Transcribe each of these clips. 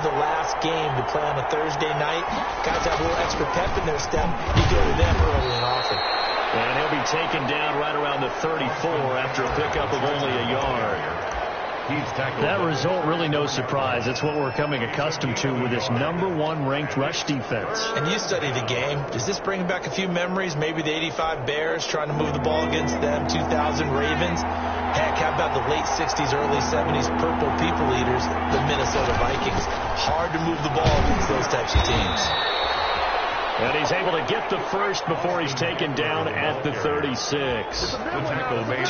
the last game to play on a Thursday night, guys have a little extra pep in their step. You go to them early and often. And he'll be taken down right around the 34 after a pickup of only a yard. That result really no surprise. It's what we're coming accustomed to with this #1 ranked rush defense. And you study the game. Does this bring back a few memories? Maybe the 85 Bears trying to move the ball against them, 2000 Ravens. Heck, how about the late 60s, early 70s Purple People Eaters, the Minnesota Vikings? Hard to move the ball against those types of teams. And he's able to get the first before he's taken down at the 36.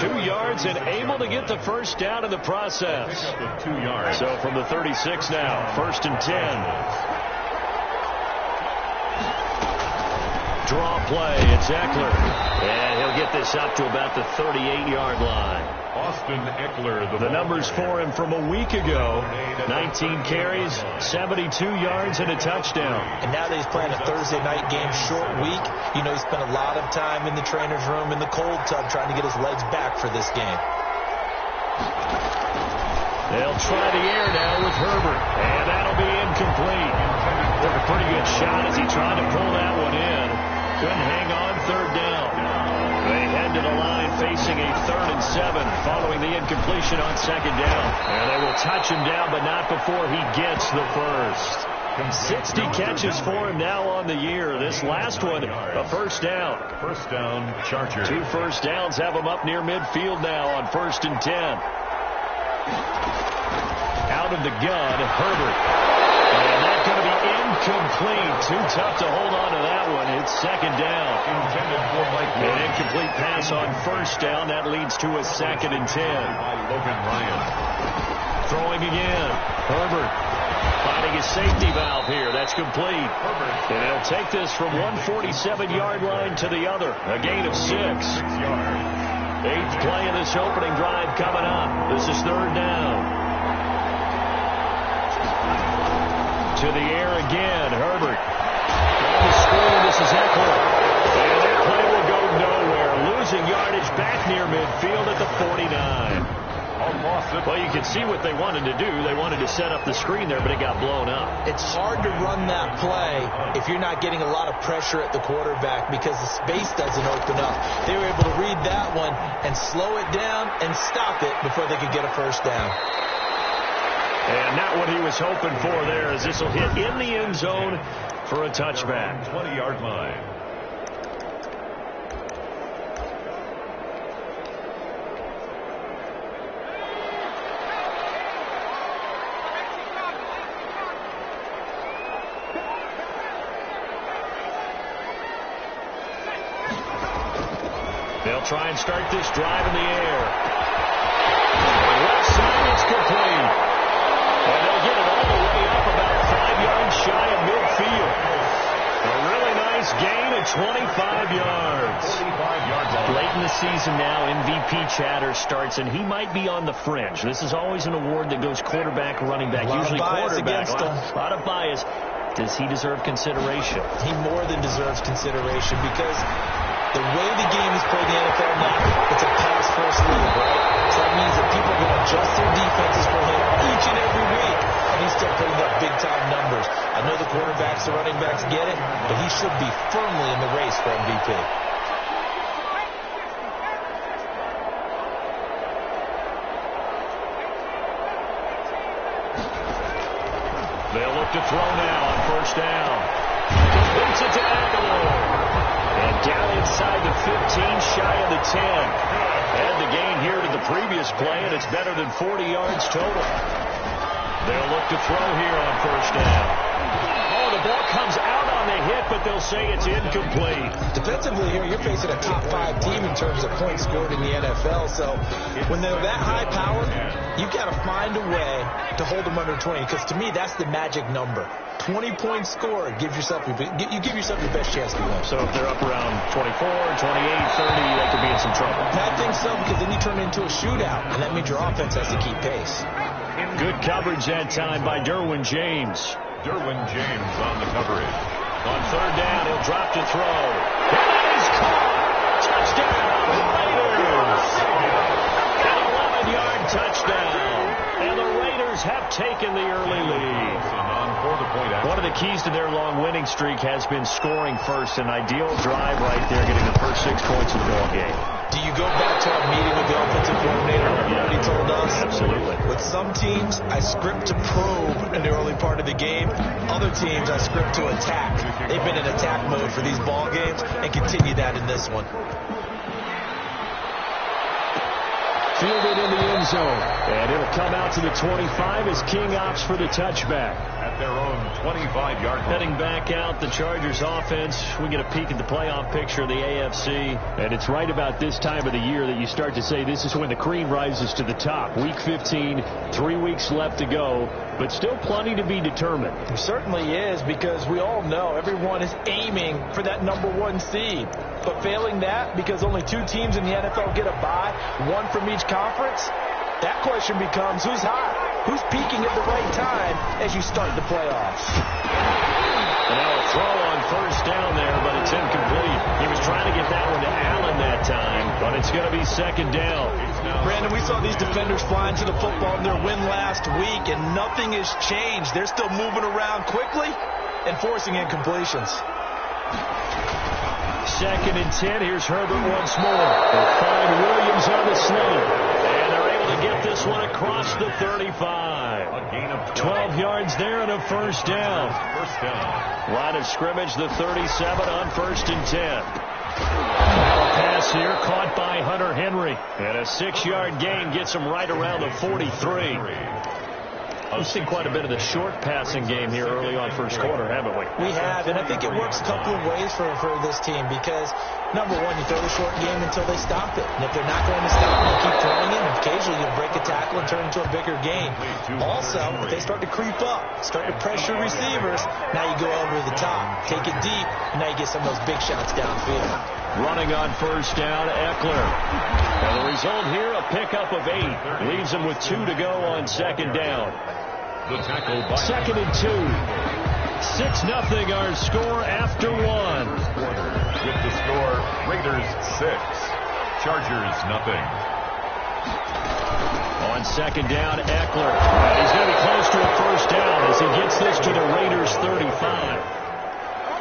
2 yards and able to get the first down in the process. 2 yards. So from the 36 now, 1st and 10. Draw play, it's Eckler. And he'll get this up to about the 38-yard line. Austin Eckler. The numbers for him from a week ago. 19 carries, 72 yards, and a touchdown. And now that he's playing a Thursday night game, short week, you know he spent a lot of time in the trainer's room in the cold tub trying to get his legs back for this game. They'll try the air now with Herbert, and that'll be incomplete. Took a pretty good shot as he tried to pull that one in. Couldn't hang on, 3rd down. They head to the line facing a 3rd and 7 following the incompletion on 2nd down. And they will touch him down, but not before he gets the first. 60 catches for him now on the year. This last one, a 1st down. 1st down, Chargers. 2 first downs have him up near midfield now on 1st and 10. Out of the gun, Herbert. And that's going to be incomplete. Too tough to hold on to that one. It's 2nd down. Intended for Mike Williams. An incomplete pass on 1st down. That leads to a 2nd and 10. Logan Ryan. Throwing again. Herbert finding his safety valve here. That's complete. And he'll take this from 147-yard line to the other. A gain of 6. 6 yards. 8th play of this opening drive coming up. This is 3rd down. To the air again, Herbert. On the screen, this is Eckler. And that play will go nowhere. Losing yardage back near midfield at the 49. Well, you can see what they wanted to do. They wanted to set up the screen there, but it got blown up. It's hard to run that play if you're not getting a lot of pressure at the quarterback because the space doesn't open up. They were able to read that one and slow it down and stop it before they could get a 1st down. And not what he was hoping for there, as this will hit in the end zone for a touchback. 20-yard line. They'll try and start this drive in the air. Left side, it's complete. And they'll get it all the way up about 5 yards shy of midfield. A really nice gain of 25 yards. 45 yards. Late in the season now, MVP chatter starts, and he might be on the fringe. This is always an award that goes quarterback, running back, usually quarterback. A lot of bias. Does he deserve consideration? He more than deserves consideration because the way the game is played in the NFL now, it's a pass-first league, right? So that means that people are going to adjust their defenses for him each and every week, and he's still putting up big-time numbers. I know the quarterbacks, the running backs get it, but he should be firmly in the race for MVP. They'll look to throw now on 1st down. Completes it to Aguilar. And down inside the 15, shy of the 10. Add the gain here to the previous play, and it's better than 40 yards total. They'll look to throw here on 1st down. Oh, the ball comes out on the hit, but they'll say it's incomplete. Defensively here, you're facing a top-5 team in terms of points scored in the NFL. So when they're that high-powered, you've got to find a way to hold them under 20. Because to me, that's the magic number. 20 points scored, you give yourself your best chance to win. So if they're up around 24, 28, 30, they could be in some trouble. I think so, because then you turn it into a shootout, and that means your offense has to keep pace. Good coverage that time by Derwin James. Derwin James on the coverage. On 3rd down, he'll drop to throw. And he's caught! Touchdown, Raiders! An 11-yard touchdown. And the Raiders have taken the early lead. keys to their long winning streak has been scoring first. An ideal drive right there, getting the first 6 points of the ball game. Do you go back to our meeting with the offensive coordinator like you already told us? Absolutely. With some teams, I script to probe in the early part of the game. Other teams, I script to attack. They've been in attack mode for these ball games and continue that in this one. Fielded in the end zone. And it'll come out to the 25 as King opts for the touchback. At their own 25-yard line. Heading back out, the Chargers offense. We get a peek at the playoff picture of the AFC. And it's right about this time of the year that you start to say this is when the cream rises to the top. Week 15, 3 weeks left to go, but still plenty to be determined. It certainly is, because we all know everyone is aiming for that #1 seed. But failing that, because only 2 teams in the NFL get a bye, 1 from each conference, that question becomes who's hot? Who's peaking at the right time as you start the playoffs? And now a throw on first down there, but it's incomplete. He was trying to get that one to Allen that time, but it's going to be second down. Brandon, we saw these defenders flying to the football in their win last week, and nothing has changed. They're still moving around quickly and forcing incompletions. Second and 10. Here's Herbert once more. They'll find Williams on the slant. And they're able to get this one across the 35. A gain of 12 yards there and a first down. First down. Line of scrimmage, the 37 on 1st and 10. Pass here caught by Hunter Henry. And a 6-yard gain gets him right around the 43. We've seen quite a bit of the short passing game here early on first quarter, haven't we? We have, and I think it works a couple of ways for this team because, #1, you throw the short game until they stop it. And if they're not going to stop it, you keep throwing it, and occasionally you'll break a tackle and turn it into a bigger game. Also, if they start to creep up, start to pressure receivers, now you go over the top, take it deep, and now you get some of those big shots downfield. Running on first down, Eckler. And the result here, a pickup of 8. Leaves him with 2 to go on second down. The tackle by Second and 2. 6-0 our score after 1. with the score, Raiders 6, Chargers 0. On second down, Eckler. And he's going to be close to a first down as he gets this to the Raiders 35.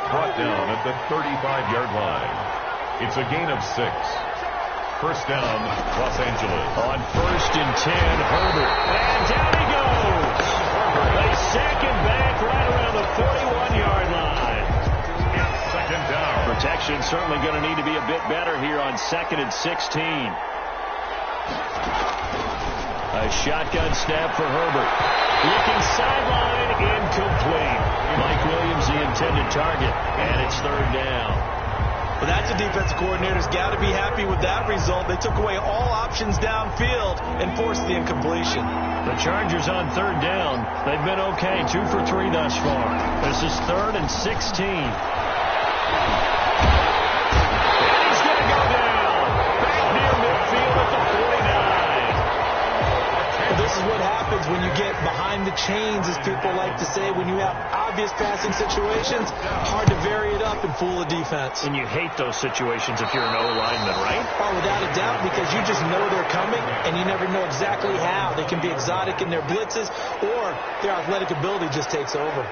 Brought down at the 35-yard line. It's a gain of 6. First down, Los Angeles. On 1st and 10, Herbert. And down he goes. They sack him back right around the 41-yard line. Second down. Protection certainly going to need to be a bit better here on 2nd and 16. A shotgun snap for Herbert. Looking sideline, incomplete. Mike Williams, the intended target, and it's 3rd down. Well, that's a defensive coordinator's got to be happy with that result. They took away all options downfield and forced the incompletion. The Chargers on 3rd down. They've been okay, 2 for 3 thus far. This is 3rd and 16. And he's going to go down. Back near midfield at the 49. Well, this is what happens when you get behind the chains, as people like to say. When you have obvious passing situations, hard to vary it up and fool a defense. And you hate those situations if you're an O-lineman, right? Oh, without a doubt, because you just know they're coming, and you never know exactly how. They can be exotic in their blitzes, or their athletic ability just takes over.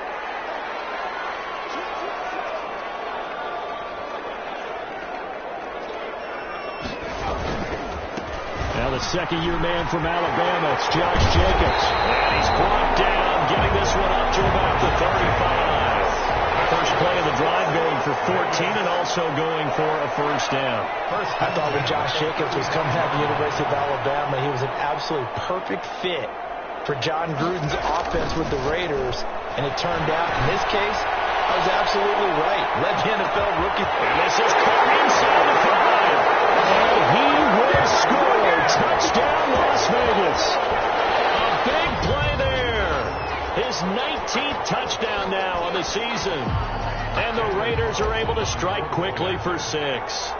Now the second-year man from Alabama, it's Josh Jacobs. And he's brought down, getting this one up to about the 35. First play of the drive going for 14 and also going for a first down. I thought when Josh Jacobs was coming out of the University of Alabama, he was an absolutely perfect fit for John Gruden's offense with the Raiders. And it turned out, in this case, I was absolutely right. Led the NFL rookie. And this is caught inside the 5. And he will score. Touchdown, Las Vegas. A big play there. His 19th touchdown now on the season. And the Raiders are able to strike quickly for 6.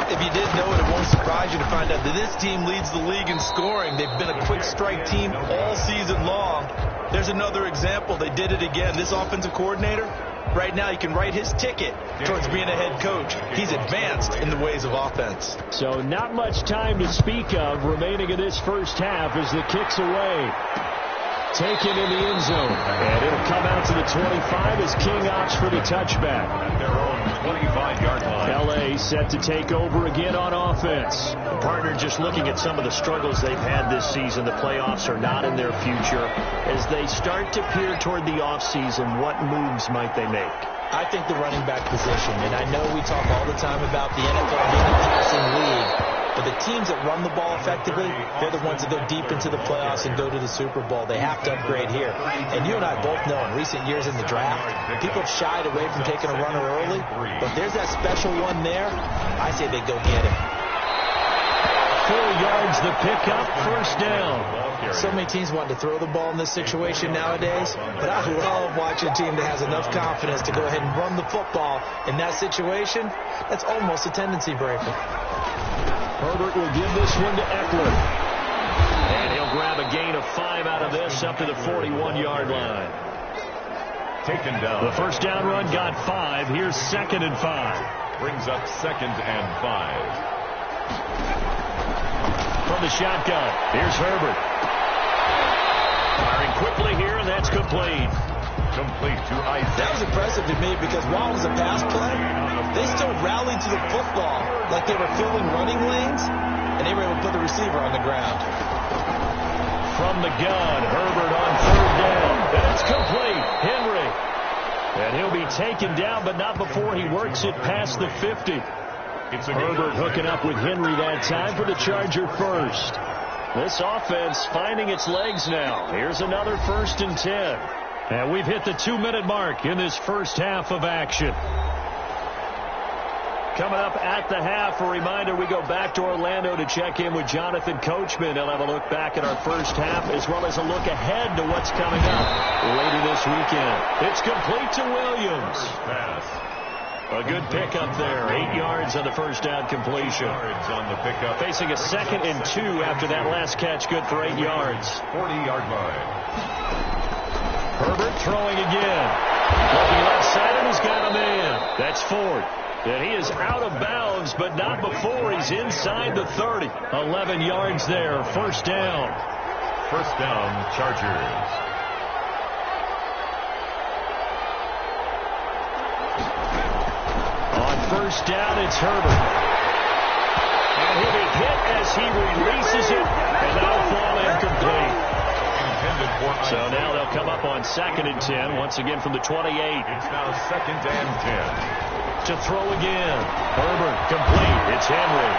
If you didn't know it, it won't surprise you to find out that this team leads the league in scoring. They've been a quick strike team all season long. There's another example. They did it again. This offensive coordinator, right now, he can write his ticket towards being a head coach. He's advanced in the ways of offense. So not much time to speak of remaining in this first half as the kick's away. taken in the end zone. And it'll come out to the 25 as King opts for the touchback. At their own 25-yard line. L.A. set to take over again on offense. The partner, just looking at some of the struggles they've had this season, the playoffs are not in their future. As they start to peer toward the offseason, what moves might they make? I think the running back position, and I know we talk all the time about the NFL being a passing league, but the teams that run the ball effectively, they're the ones that go deep into the playoffs and go to the Super Bowl. They have to upgrade here. And you and I both know in recent years in the draft, people have shied away from taking a runner early, but there's that special one there. I say they go get him. 4 yards the pickup, first down. So many teams want to throw the ball in this situation nowadays, but I love watching a team that has enough confidence to go ahead and run the football in that situation. That's almost a tendency breaker. Herbert will give this one to Eckler. And he'll grab a gain of 5 out of this up to the 41-yard line. Taken down. The first down run got 5. Here's 2nd and 5. Brings up 2nd and 5. From the shotgun, here's Herbert. Firing quickly here, and that's complete. Complete to Isaac. That was impressive to me because while it was a pass play, they still rallied to the football like they were filling running lanes, and they were able to put the receiver on the ground. From the gun, Herbert on 3rd down. And it's complete. Henry. And he'll be taken down, but not before he works it past the 50. Herbert hooking up with Henry that time for the Charger first. This offense finding its legs now. Here's another 1st and 10. And we've hit the 2-minute mark in this first half of action. Coming up at the half, a reminder, we go back to Orlando to check in with Jonathan Coachman. He'll have a look back at our first half as well as a look ahead to what's coming up later this weekend. It's complete to Williams. A good pickup there. 8 yards on the first down completion. Yards on the pickup. Facing a 2nd and 2 after that last catch. Good for 8 yards. 40-yard line. Herbert throwing again. Looking left side, and he's got a man. That's Ford. And he is out of bounds, but not before he's inside the 30. 11 yards there. First down. First down, Chargers. First down, it's Herbert. And he'll be hit as he releases it, and that'll fall incomplete. So now they'll come up on 2nd and 10, once again from the 28. It's now 2nd and 10. To throw again. Herbert, complete. It's Henry.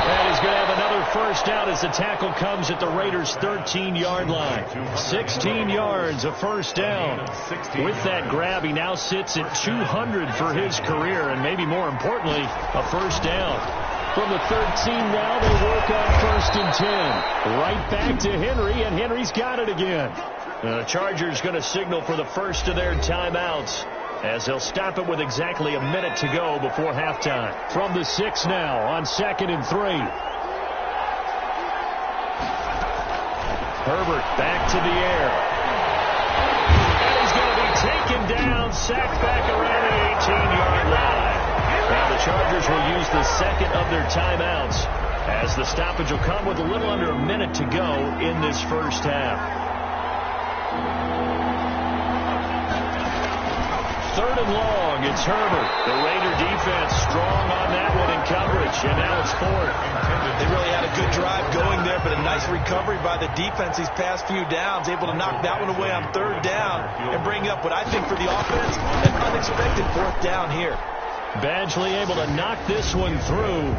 And he's going to have another first down as the tackle comes at the Raiders' 13-yard line. 16 yards, a first down. With that grab, he now sits at 200 for his career, and maybe more importantly, a first down. From the 13 now, they work on 1st and 10. Right back to Henry, and Henry's got it again. The Chargers going to signal for the first of their timeouts, as they'll stop it with exactly a minute to go before halftime. From the 6 now on 2nd and 3. Herbert back to the air. And he's going to be taken down, sacked back around the 18-yard line. Now the Chargers will use the 2nd of their timeouts, as the stoppage will come with a little under a minute to go in this first half. 3rd and long, it's Herbert. The Raider defense strong on that one in coverage, and now it's 4th. They really had a good drive going there, but a nice recovery by the defense these past few downs, able to knock that one away on 3rd down and bring up what I think for the offense, an unexpected 4th down here. Badgley able to knock this one through.